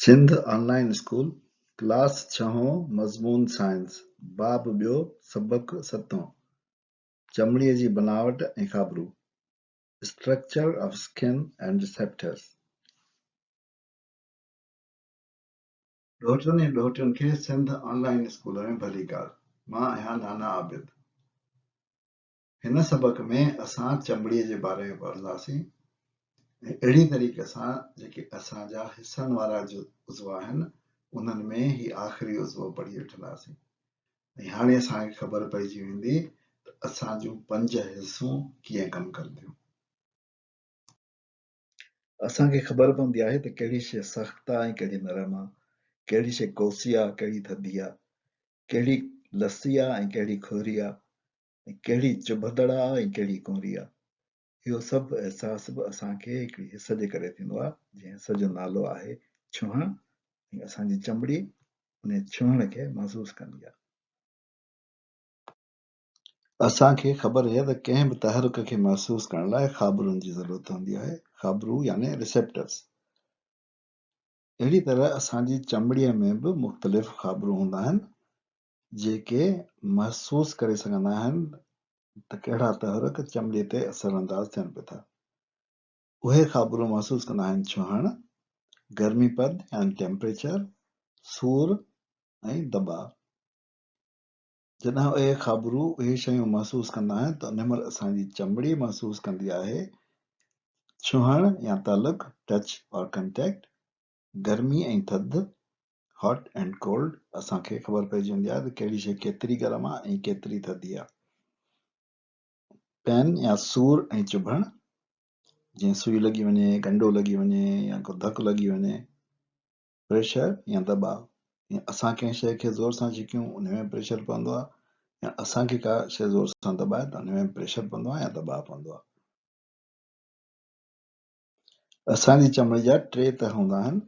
Sindh online school class 6 मज़मून science बाब ॿियो सबक़ 7 चमड़ीअ जी बनावट ऐं ख़ाबिरूं structure of skin and receptors. ॾोहिटनि ऐं ॾोहिटियुनि खे सिंध ऑनलाइन स्कूल में भली ॻाल्हि। मां आहियां नाना आबिद। हिन सबक़ में असां चमड़ीअ जे बारे में पढ़ंदासीं ऐं अहिड़ी तरीक़े सां जेके असांजा हिसनि वारा उज़व आहिनि उन्हनि में ही आख़िरी उज़व पढ़ी वठंदासीं ऐं हाणे असांखे ख़बर पइजी वेंदी त असां जूं 5 हिसूं कीअं कमु कंदियूं। असांखे ख़बर पवंदी आहे त कहिड़ी शइ सख़्तु आहे ऐं कहिड़ी नरम आहे, कहिड़ी शइ कोसी आहे कहिड़ी थधी आहे, कहिड़ी लसी आहे ऐं कहिड़ी खोरी आहे ऐं कहिड़ी चुभंदड़ आहे ऐं कहिड़ी कुंवरी आहे। इहो सभु अहसास बि असांखे हिकिड़ी हिस जे करे थींदो आहे जंहिं हिस जो नालो आहे छुहण ऐं असांजी चमड़ी उन छुहण खे महसूस कंदी आहे। असांखे ख़बर आहे त कंहिं बि तहरुक खे महसूस करण लाइ ख़ाबिरुनि जी ज़रूरत हूंदी आहे। ख़ाबिरूं यानी रिसेप्टर्स। अहिड़ी तरह असांजी चमड़ीअ में बि मुख़्तलिफ़ ख़ाबिरूं हूंदा आहिनि जेके महसूस करे सघंदा आहिनि त कहिड़ा तहरुक चमड़ीअ ते असर अंदाज़ थियनि पिया था। उहे ख़ाबिरूं महसूस कंदा आहिनि छुहण, गर्मीपद यानी टेम्परेचर, सूर ऐं दबाव। जॾहिं उहे ख़ाबिरूं उहे शयूं महसूस कंदा आहिनि त उन महिल असांजी चमड़ी महसूस कंदी आहे छुहण या तलक, टच और कंटेक्ट, गर्मी ऐं थधि, हॉट एंड कोल्ड। असांखे ख़बर पइजी वेंदी आहे त कहिड़ी शइ केतिरी गरम आहे ऐं केतिरी थधी आहे। पेन या सूर ऐं चुभण, जीअं सुई लॻी वञे, गंडो लॻी वञे या को धक लॻी वञे। प्रेशर या दबाव, असां कंहिं शइ खे ज़ोर सां झिकियूं उन में प्रेशर पवंदो आहे या असांखे का शइ ज़ोर सां दॿाए त उन में प्रेशर पवंदो आहे या दबाव पवंदो आहे। असांजी चमड़ी जा 3 तह हूंदा आहिनि।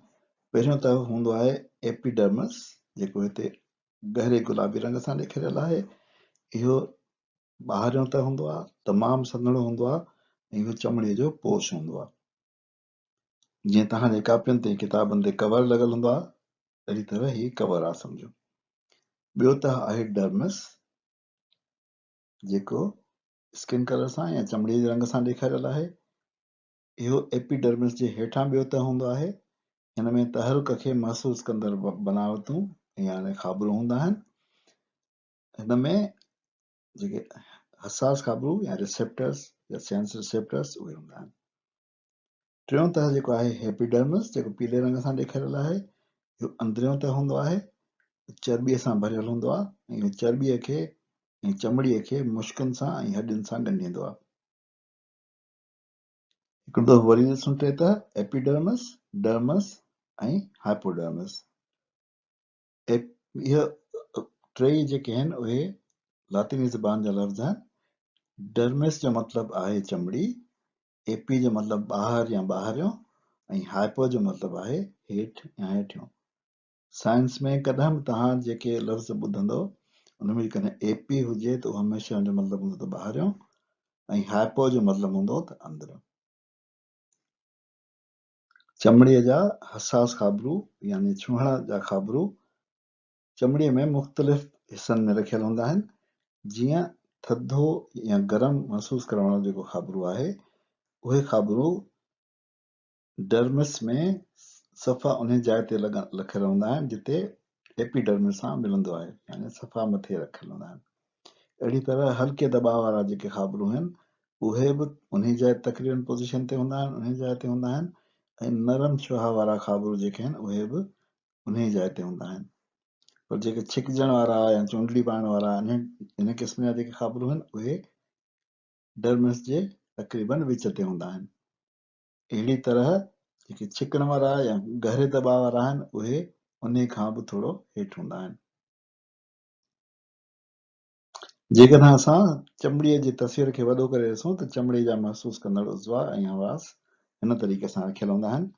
पहिरियों तह हूंदो आहे एपिडर्मिस, जेको हिते गहरे गुलाबी रंग सां ॾेखारियल आहे। इहो ॿाहिरियों तह हूंदो आहे, तमामु सन्हड़ो हूंदो आहे ऐं इहो चमड़ीअ जो पोश हूंदो आहे। जीअं तव्हांजे कापियुनि ते किताबनि ते कवर लॻल हूंदो आहे अहिड़ी तरह ही कवर आहे सम्झो। ॿियो तह आहे डर्मिस, जेको स्किन कलर सां या चमड़ीअ जे रंग सां ॾेखारियल आहे। इहो एपिडर्मिस जे हेठां ॿियो तह हूंदो आहे। हिन में तहरुक खे महसूस कंदड़ बनावटूं यानी ख़ाबिरूं हूंदा आहिनि। हिन में जेके हसास ख़ाबिरूं या रिसेप्टर्स या सेंस रिसेप्टर्स उहे हूंदा आहिनि। टियों तह जेको आहे हेपिडर्मिस, जेको पीले रंग सां ॾेखारियल आहे। इहो अंदरियों तह हूंदो आहे, चर्ॿीअ सां भरियल हूंदो आहे ऐं इहो चर्ॿीअ खे ऐं चमड़ीअ खे मुश्कुनि सां ऐं हॾियुनि सां ॻंढींदो आहे। हिकिड़ो दफ़ो वरी ॾिसूं टे तह, एपिडर्मिस, डर्मस ऐं हाइपोडर्मिस। इहे टई जेके आहिनि उहे लातिनी ज़बान जा लफ़्ज़ आहिनि। डर्मिस जो मतिलबु आहे चमड़ी, एपी जो मतिलबु ॿाहिरि या ॿाहिरियों ऐं हाइपो जो मतिलबु आहे हेठि या हेठियों। साइंस में कॾहिं बि तव्हां जेके लफ़्ज़ ॿुधंदो उन में कॾहिं एपी हुजे त उहो हमेशह जो मतिलबु हूंदो त ॿाहिरियों ऐं हाइपो जो मतिलबु हूंदो त अंदरियों। चमड़ीअ जा हसास ख़ाबिरूं यानी छुहण जा ख़ाबिरूं चमड़ीअ में मुख़्तलिफ़ हिसनि में रखियल हूंदा आहिनि। जीअं थधो या गरम महसूस करण वारो जेको ख़ाबिरूं आहे उहे ख़ाबिरूं डर्मिस में सफ़ा उन जाइ ते रखियल हूंदा आहिनि जिते एपिडर्मिस सां मिलंदो आहे, यानी सफ़ा मथे रखियल हूंदा आहिनि। अहिड़ी तरह हल्के दॿाव वारा जेके ख़ाबिरूं आहिनि उहे बि उन जाइ तक़रीबन पोज़ीशन ते हूंदा आहिनि, उन जाइ ते हूंदा आहिनि ऐं नरम शुहा वारा ख़ाबिरूं जेके आहिनि उहे बि उन जाइ ते हूंदा आहिनि। पर जेके छिकजण वारा या चूंडली पाइण वारा इन क़िस्म जा जेके ख़ाबिरूं आहिनि उहे डर्मिस जे तक़रीबन विच ते हूंदा आहिनि। अहिड़ी तरह जेके छिकण वारा या गहरे दॿाव वारा आहिनि उहे उन खां बि थोरो हेठि हूंदा आहिनि। जेकॾहिं असां चमड़ीअ जी तस्वीर खे वॾो करे ॾिसूं त चमड़ी जा महसूस कंदड़ उज़वा ऐं हवास हिन तरीक़े सां रखियल हूंदा आहिनि।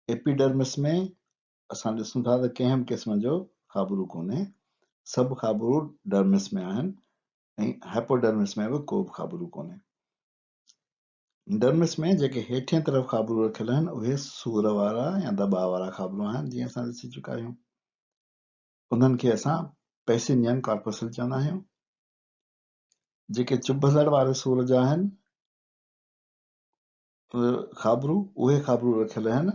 एपिडर्मिस में असां ॾिसूं था त कंहिं बि क़िस्म जो ख़ाबिरूं कोन्हे, सभु ख़ाबिरूं डर्मिस में आहिनि ऐं हाइपोडर्मिस में बि को बि ख़ाबिरूं कोन्हे। डर्मिस में जेके हेठियां तरफ़ खाबरू रखियल आहिनि उहे सूर वारा या दॿाउ वारा खाबरू आहिनि जीअं असां ॾिसी चुका आहियूं। उन्हनि खे असां पेसिनियन कॉर्पसल चवंदा आहियूं। जेके चुभंदड़ वारे सूर जा आहिनि उहे खाबरू रखियल आहिनि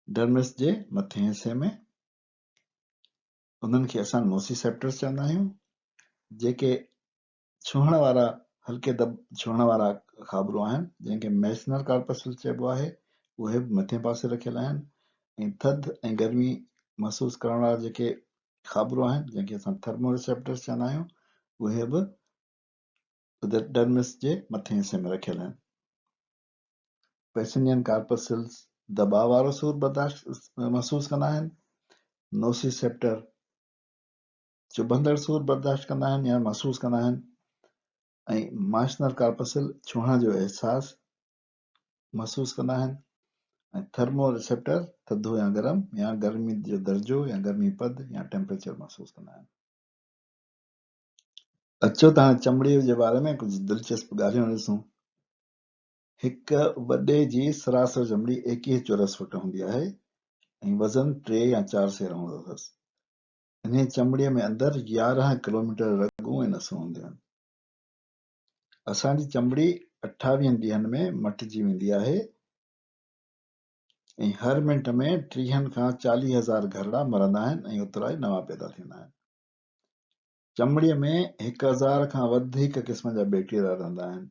डर्मिस जे मथे हिसे में। उन्हनि खे असां नोसिसेप्टर्स चवंदा आहियूं। जेके छुहण वारा हल्के छुहण वारा खाबरू आहिनि जंहिंखे मैसनर कॉर्पसल चइबो आहे, उहे बि मथे पासे रखियल आहिनि। ऐं थधि ऐं गर्मी महसूस करण वारा जेके खाबरू आहिनि जंहिंखे असां थर्मोरिसेप्टर्स चवंदा आहियूं, उहे बि डर्मिस जे मथे हिसे में रखियल आहिनि। पेसिनियन कॉर्पसल्स दॿाउ वारो सूर महसूस कंदा आहिनि। नोसिसेप्टर चुभंदड़ सूर बर्दाश्त कंदा आहिनि या महसूस कंदा आहिनि। ऐं माइसनर कॉर्पसल छुहण जो अहसास महसूस कंदा आहिनि। ऐं थर्मो रिसेप्टर थधो या गरम या गर्मी जो दर्जो या गर्मी पद या टेम्परेचर महसूस कंदा आहिनि। अचो त हाणे चमड़ीअ जे बारे में कुझु दिलचस्प ॻाल्हियूं ॾिसूं। हिकु वॾे जी सरासर चमड़ी 21 चौरस फुट हूंदी आहे ऐं वज़न 3 या 4 सेर हूंदो अथसि। इन चमड़ीअ में अंदरि 11 किलोमीटर रगूं ऐं नसूं हूंदियूं आहिनि। असांजी चमड़ी 28 ॾींहंनि में मटिजी वेंदी आहे ऐं हर मिंट में 30 खां 40,000 घरड़ा मरंदा आहिनि ऐं ओतिरा ई नवां पैदा थींदा आहिनि। चमड़ीअ में 1000 खां वधीक क़िस्म जा बैक्टीरिया रहंदा आहिनि।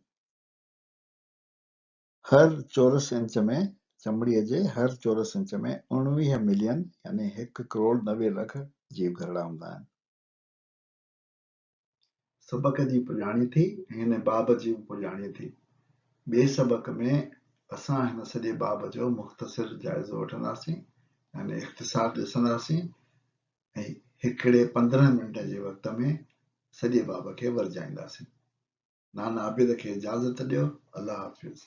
चमड़ीअ जे हर चौरस इंच में 19 मिलियन यानी 1 करोड़ 90 लख जीव घरड़ा हूंदा आहिनि। सबक जी पुॼाणी थी हिन बाब जी पुॼाणी थी। ॿिए सबक में असां हिन सॼे बाब जो मुख़्तसिर जाइज़ो वठंदासीं, यानी इख़्तिसार ॾिसंदासीं ऐं हिकिड़े 15 मिंट जे वक़्त में सॼे बाब खे वरजाईंदासीं। नाना आबिद खे इजाज़त ॾियो। अल्लाह हाफ़िज़।